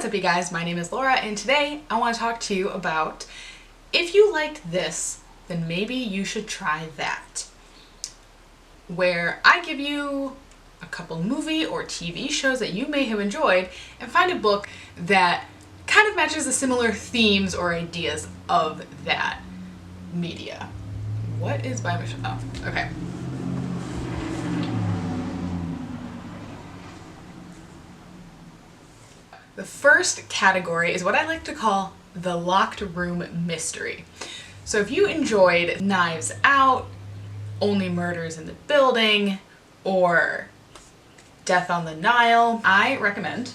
what's up you guys? My name is Laura and today I want to talk to you about if you liked this, then maybe you should try that. Where I give you a couple movie or TV shows that you may have enjoyed and find a book that kind of matches the similar themes or ideas of that media. What is by Michelle? Oh, okay. The first category is what I like to call the locked room mystery. So if you enjoyed Knives Out, Only Murders in the Building, or Death on the Nile, I recommend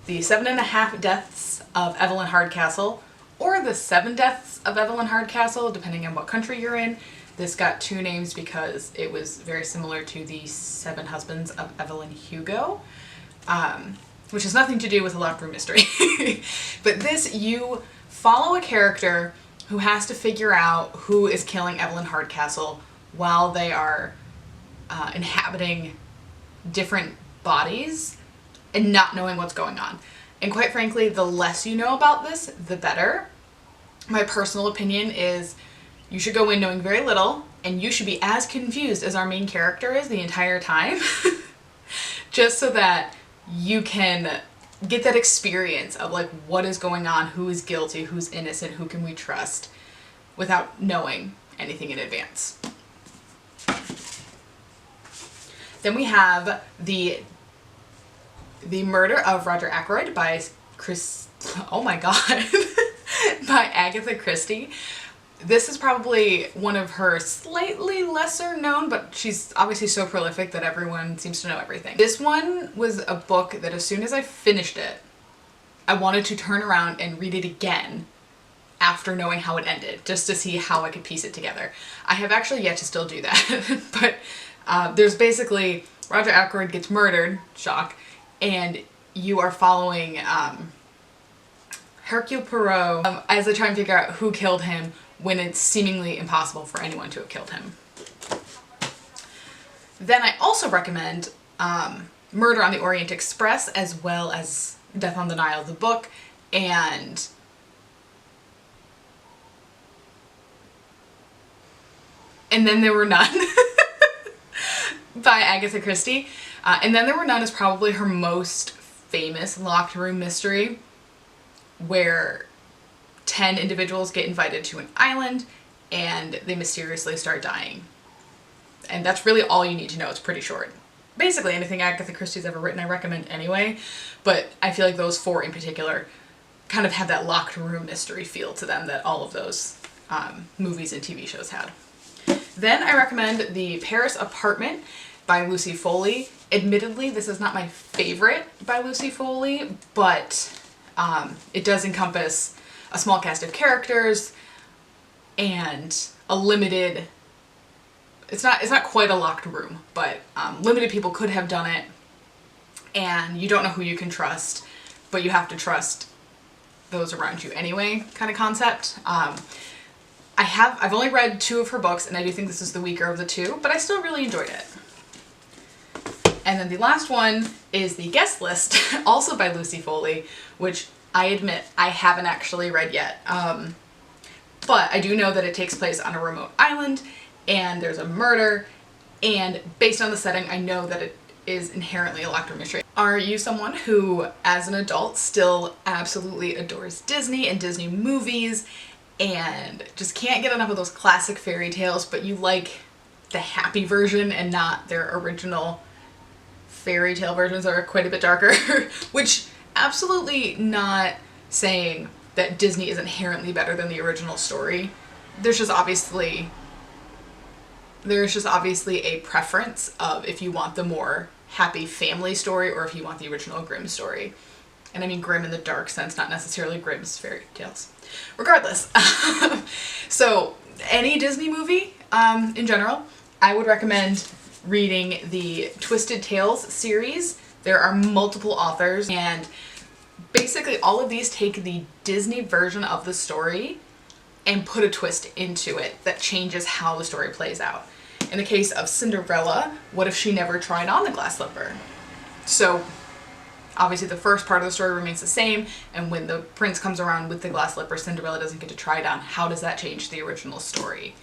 the 7.5 Deaths of Evelyn Hardcastle or the 7 Deaths of Evelyn Hardcastle, depending on what country you're in. This got 2 names because it was very similar to the 7 Husbands of Evelyn Hugo. Which has nothing to do with a locked room mystery. But this, you follow a character who has to figure out who is killing Evelyn Hardcastle while they are inhabiting different bodies and not knowing what's going on. And quite frankly, the less you know about this, the better. My personal opinion is you should go in knowing very little, and you should be as confused as our main character is the entire time. Just so that you can get that experience of like what is going on, who is guilty, who's innocent, who can we trust, without knowing anything in advance. Then we have the Murder of Roger Ackroyd by by Agatha Christie. This is probably one of her slightly lesser known, but she's obviously so prolific that everyone seems to know everything. This one was a book that as soon as I finished it, I wanted to turn around and read it again after knowing how it ended, just to see how I could piece it together. I have actually yet to still do that, but there's basically Roger Ackroyd gets murdered, shock, and you are following Hercule Poirot as they try and figure out who killed him when it's seemingly impossible for anyone to have killed him. Then I also recommend Murder on the Orient Express, as well as Death on the Nile, the book, and Then There Were None by Agatha Christie. And Then There Were None is probably her most famous locked room mystery, where 10 individuals get invited to an island and they mysteriously start dying. And that's really all you need to know. It's pretty short. Basically anything Agatha Christie's ever written I recommend anyway, but I feel like those 4 in particular kind of have that locked room mystery feel to them that all of those movies and TV shows had. Then I recommend The Paris Apartment by Lucy Foley. Admittedly, this is not my favorite by Lucy Foley, but it does encompass a small cast of characters and a limited, it's not quite a locked room, but limited people could have done it, and you don't know who you can trust, but you have to trust those around you anyway kind of concept. I've only read 2 of her books, and I do think this is the weaker of the 2, but I still really enjoyed it. And then the last one is The Guest List, also by Lucy Foley, which I admit I haven't actually read yet. But I do know that it takes place on a remote island, and there's a murder, and based on the setting, I know that it is inherently a locked room mystery. Are you someone who, as an adult, still absolutely adores Disney and Disney movies, and just can't get enough of those classic fairy tales, but you like the happy version and not their original fairy tale versions that are quite a bit darker? Which, absolutely not saying that Disney is inherently better than the original story. There's just obviously a preference of if you want the more happy family story or if you want the original Grimm story. And I mean Grimm in the dark sense, not necessarily Grimm's fairy tales. Regardless. So any Disney movie in general, I would recommend reading the Twisted Tales series. There are multiple authors, and basically all of these take the Disney version of the story and put a twist into it that changes how the story plays out. In the case of Cinderella, what if she never tried on the glass slipper? So Obviously the first part of the story remains the same, and when the prince comes around with the glass slipper, Cinderella doesn't get to try it on. How does that change the original story?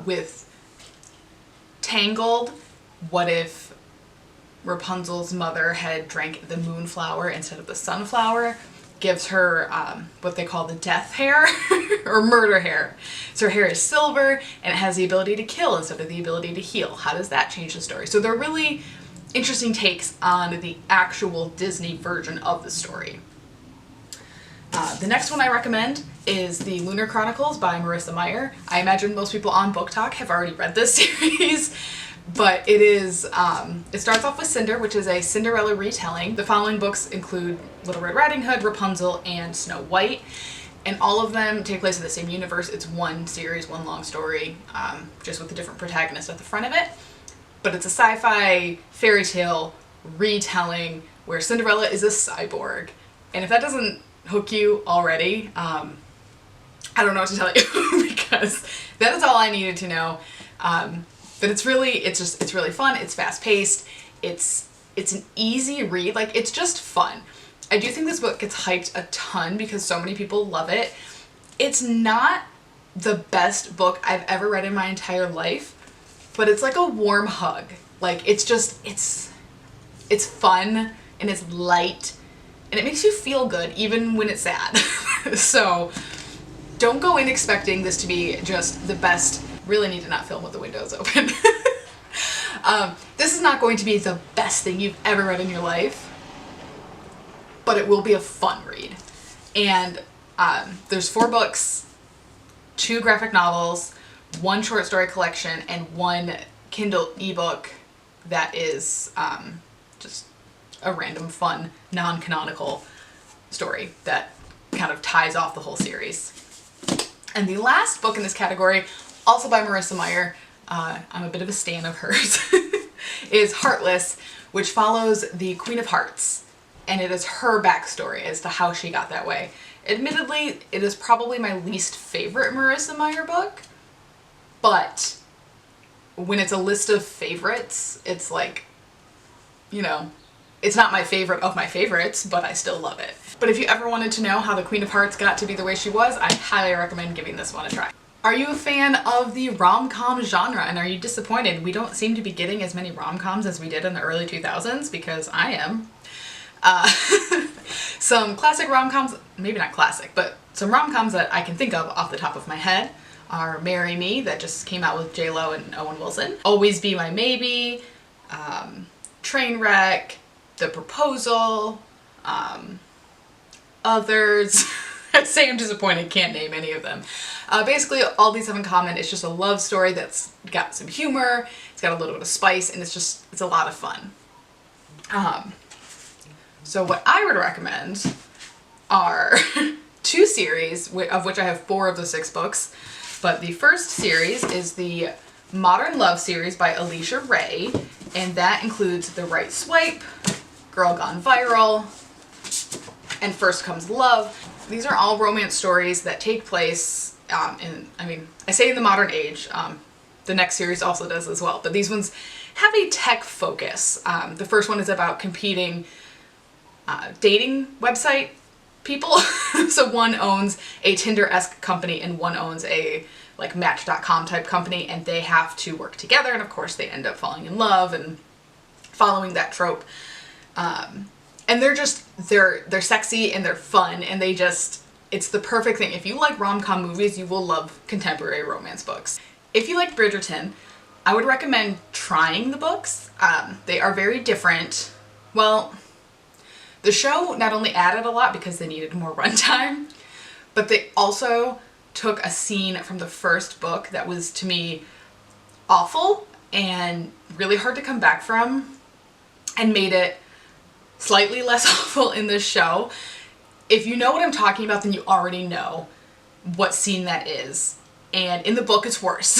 With Tangled, what if Rapunzel's mother had drank the moonflower instead of the sunflower? Gives her what they call the death hair or murder hair. So her hair is silver and it has the ability to kill instead of the ability to heal. How does that change the story? So they're really interesting takes on the actual Disney version of the story. The next one I recommend is the Lunar Chronicles by Marissa Meyer. I imagine most people on Book Talk have already read this series. But it is, it starts off with Cinder, which is a Cinderella retelling. The following books include Little Red Riding Hood, Rapunzel, and Snow White. And all of them take place in the same universe. It's one series, one long story, just with a different protagonist at the front of it. But it's a sci-fi fairy tale retelling where Cinderella is a cyborg. And if that doesn't hook you already, I don't know what to tell you because that is all I needed to know. But it's really fun, it's fast paced, it's an easy read, like it's just fun. I do think this book gets hyped a ton because so many people love it. It's not the best book I've ever read in my entire life, but it's like a warm hug. Like it's fun and it's light and it makes you feel good even when it's sad. So don't go in expecting this to be just the best. Really need to not film with the windows open. This is not going to be the best thing you've ever read in your life, but it will be a fun read. And there's 4 books, 2 graphic novels, 1 short story collection, and 1 Kindle ebook that is just a random, fun, non-canonical story that kind of ties off the whole series. And the last book in this category, also by Marissa Meyer, I'm a bit of a stan of hers, is Heartless, which follows the Queen of Hearts, and it is her backstory as to how she got that way. Admittedly, it is probably my least favorite Marissa Meyer book, but when it's a list of favorites, it's like, you know, it's not my favorite of my favorites, but I still love it. But if you ever wanted to know how the Queen of Hearts got to be the way she was, I highly recommend giving this one a try. Are you a fan of the rom-com genre, and are you disappointed we don't seem to be getting as many rom-coms as we did in the early 2000s? Because I am. Some classic rom-coms, maybe not classic, but some rom-coms that I can think of off the top of my head are Marry Me, that just came out with J-Lo and Owen Wilson, Always Be My Maybe, Trainwreck, The Proposal, others. I'd say I'm disappointed, can't name any of them. Basically, all these have in common, it's just a love story that's got some humor, it's got a little bit of spice, and it's a lot of fun. So what I would recommend are 2 series, of which I have 4 of the 6 books. But the first series is the Modern Love series by Alicia Ray, and that includes The Right Swipe, Girl Gone Viral, and First Comes Love. These are all romance stories that take place I say in the modern age. The next series also does as well, but these ones have a tech focus. The first one is about competing dating website people. So one owns a Tinder-esque company and one owns a like Match.com type company, and they have to work together, and of course they end up falling in love and following that trope. And they're sexy and they're fun, and it's the perfect thing. If you like rom-com movies, you will love contemporary romance books. If you like Bridgerton, I would recommend trying the books. They are very different. Well, the show not only added a lot because they needed more runtime, but they also took a scene from the first book that was, to me, awful and really hard to come back from, and made it slightly less awful in this show. If you know what I'm talking about, then you already know what scene that is. And in the book, it's worse.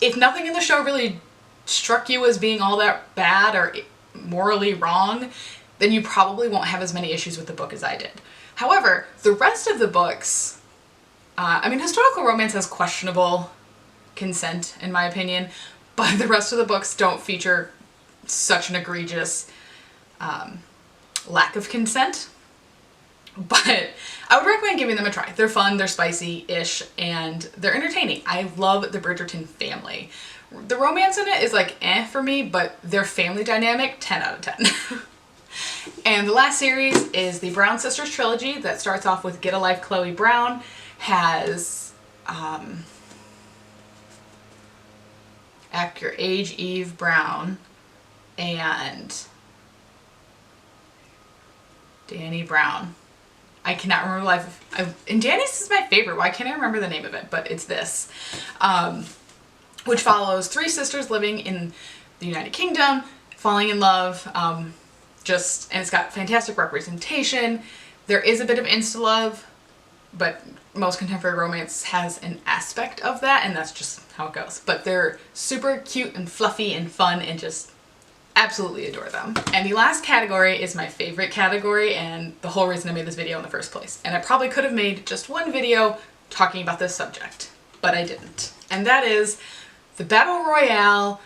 If nothing in the show really struck you as being all that bad or morally wrong, then you probably won't have as many issues with the book as I did. However, the rest of the books, historical romance has questionable consent, in my opinion, but the rest of the books don't feature such an egregious lack of consent. But I would recommend giving them a try. They're fun, they're spicy-ish, and they're entertaining. I love the Bridgerton family. The romance in it is like for me, but their family dynamic, 10 out of 10. And the last series is the Brown Sisters trilogy that starts off with Get a Life, Chloe Brown, has Act Your Age, Eve Brown, and Danny Brown. I cannot remember the life of, and Danny's is my favorite. Why can't I remember the name of it? But it's this, which follows three sisters living in the United Kingdom, falling in love, and it's got fantastic representation. There is a bit of insta-love, but most contemporary romance has an aspect of that, and that's just how it goes. But they're super cute and fluffy and fun, and just absolutely adore them. And the last category is my favorite category and the whole reason I made this video in the first place. And I probably could have made just one video talking about this subject, but I didn't. And that is the Battle Royale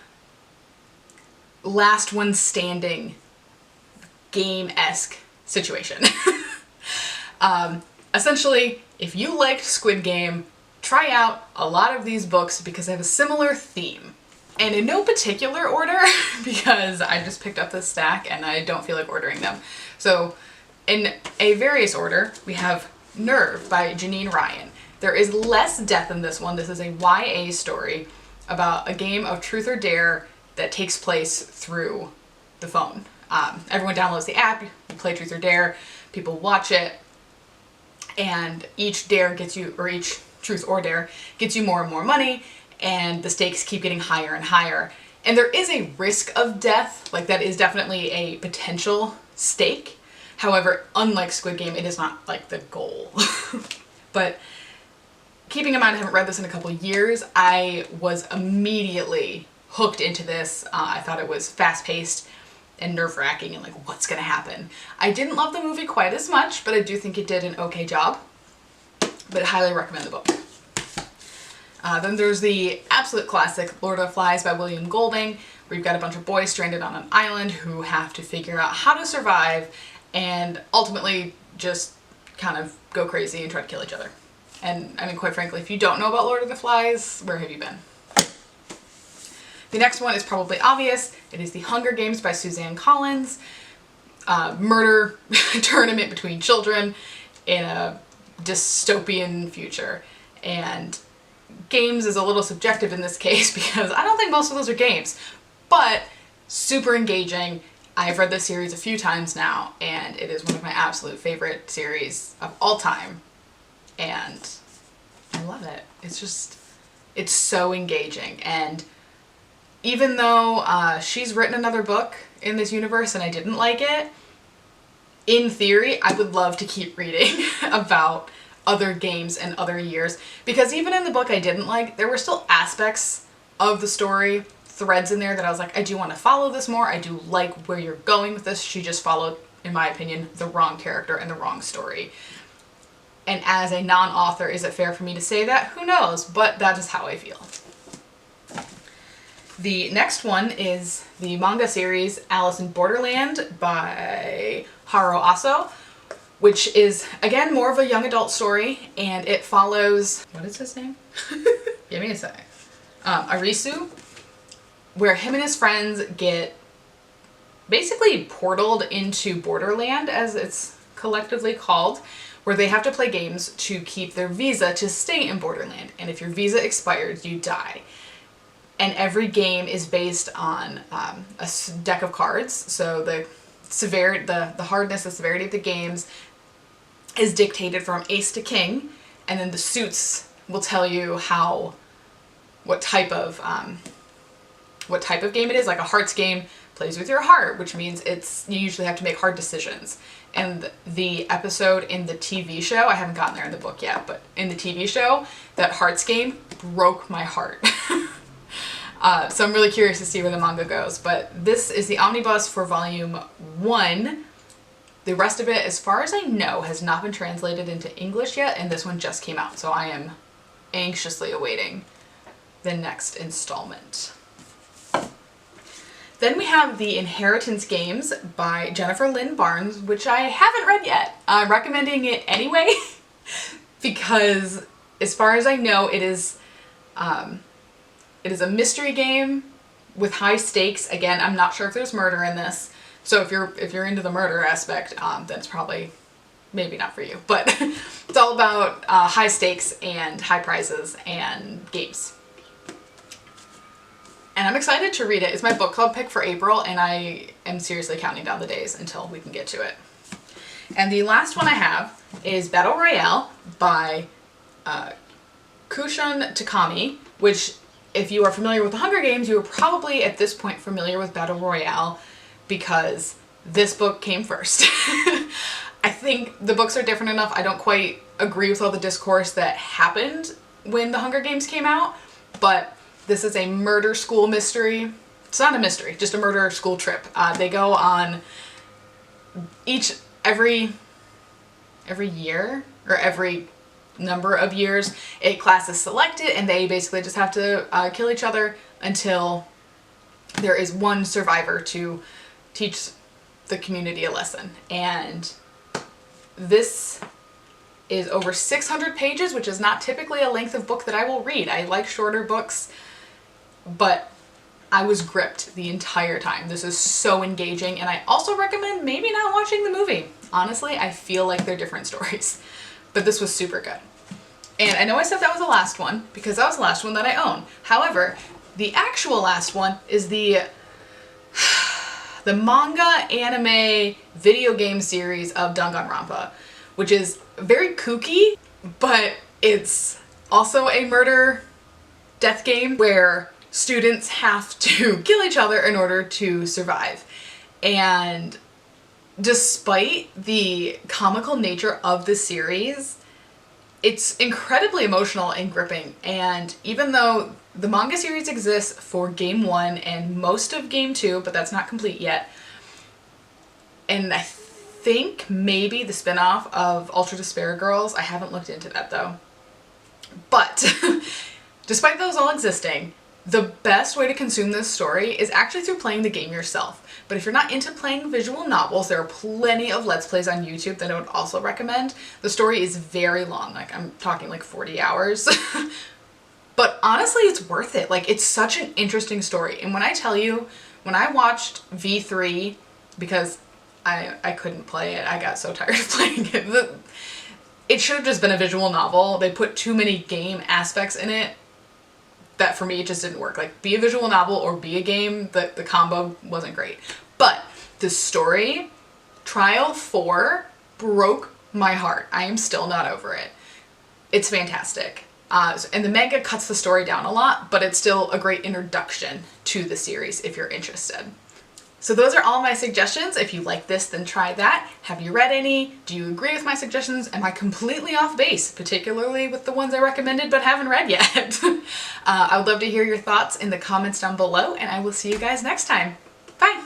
last one standing game-esque situation. Essentially, if you liked Squid Game, try out a lot of these books because they have a similar theme. And in no particular order, because I just picked up this stack and I don't feel like ordering them. So in a various order, we have Nerve by Janine Ryan. There is less death in this one. This is a YA story about a game of truth or dare that takes place through the phone. Everyone downloads the app, you play truth or dare, people watch it, and each dare gets you, or each truth or dare gets you more and more money, and the stakes keep getting higher and higher. And there is a risk of death, like that is definitely a potential stake. However, unlike Squid Game, it is not like the goal. But keeping in mind I haven't read this in a couple years, I was immediately hooked into this. I thought it was fast-paced and nerve-wracking and like, what's gonna happen? I didn't love the movie quite as much, but I do think it did an okay job. But I highly recommend the book. Then there's the absolute classic Lord of the Flies by William Golding, where you've got a bunch of boys stranded on an island who have to figure out how to survive and ultimately just kind of go crazy and try to kill each other. And I mean, quite frankly, if you don't know about Lord of the Flies, where have you been? The next one is probably obvious. It is The Hunger Games by Suzanne Collins. Murder tournament between children in a dystopian future. And games is a little subjective in this case because I don't think most of those are games, but super engaging. I've read this series a few times now, and it is one of my absolute favorite series of all time. And I love it. It's so engaging. And even though she's written another book in this universe and I didn't like it, in theory, I would love to keep reading about other games and other years, because even in the book I didn't like, there were still aspects of the story, threads in there that I was like, I do want to follow this more. I do like where you're going with this. She just followed, in my opinion, the wrong character and the wrong story. And as a non-author, is it fair for me to say that? Who knows? But that is how I feel. The next one is the manga series Alice in Borderland by Haruo Aso, which is, again, more of a young adult story, and it follows, what is his name? Give me a sec. Arisu, where him and his friends get basically portaled into Borderland, as it's collectively called, where they have to play games to keep their visa to stay in Borderland. And if your visa expires, you die. And every game is based on a deck of cards. So the hardness, the severity of the games is dictated from ace to king, and then the suits will tell you what type of game it is. Like a hearts game plays with your heart, which means you usually have to make hard decisions. And the episode in the TV show, I haven't gotten there in the book yet, but in the TV show, that hearts game broke my heart. So I'm really curious to see where the manga goes, but this is the omnibus for volume 1. The rest of it, as far as I know, has not been translated into English yet, and this one just came out, so I am anxiously awaiting the next installment. Then we have The Inheritance Games by Jennifer Lynn Barnes, which I haven't read yet. I'm recommending it anyway because as far as I know, it is a mystery game with high stakes. Again, I'm not sure if there's murder in this. So if you're into the murder aspect, then it's probably maybe not for you. But it's all about high stakes and high prizes and games. And I'm excited to read it. It's my book club pick for April, and I am seriously counting down the days until we can get to it. And the last one I have is Battle Royale by Kushun Takami, which, if you are familiar with the Hunger Games, you are probably at this point familiar with Battle Royale because this book came first. I think the books are different enough. I don't quite agree with all the discourse that happened when the Hunger Games came out, but this is a murder school mystery. It's not a mystery, just a murder school trip. They go on every year, or every number of years, a class is selected, and they basically just have to kill each other until there is one survivor to teach the community a lesson. And this is over 600 pages, which is not typically a length of book that I will read. I like shorter books, but I was gripped the entire time. This is so engaging, and I also recommend maybe not watching the movie. Honestly, I feel like they're different stories, but this was super good. And I know I said that was the last one because that was the last one that I own. However, the actual last one is the manga, anime, video game series of Danganronpa, which is very kooky, but it's also a murder death game where students have to kill each other in order to survive. And despite the comical nature of the series, it's incredibly emotional and gripping. And even though the manga series exists for Game 1 and most of Game 2, but that's not complete yet, and I think maybe the spin-off of Ultra Despair Girls, I haven't looked into that though. But despite those all existing, the best way to consume this story is actually through playing the game yourself. But if you're not into playing visual novels, there are plenty of Let's Plays on YouTube that I would also recommend. The story is very long, like I'm talking like 40 hours. But honestly, it's worth it. Like, it's such an interesting story. And when I tell you, when I watched V3, because I couldn't play it, I got so tired of playing it. It should have just been a visual novel. They put too many game aspects in it that for me it just didn't work. Like, be a visual novel or be a game, the combo wasn't great. But the story, Trial 4, broke my heart. I am still not over it. It's fantastic. And the manga cuts the story down a lot, but it's still a great introduction to the series if you're interested. So those are all my suggestions. If you like this, then try that. Have you read any? Do you agree with my suggestions? Am I completely off base, particularly with the ones I recommended but haven't read yet? I would love to hear your thoughts in the comments down below, and I will see you guys next time. Bye!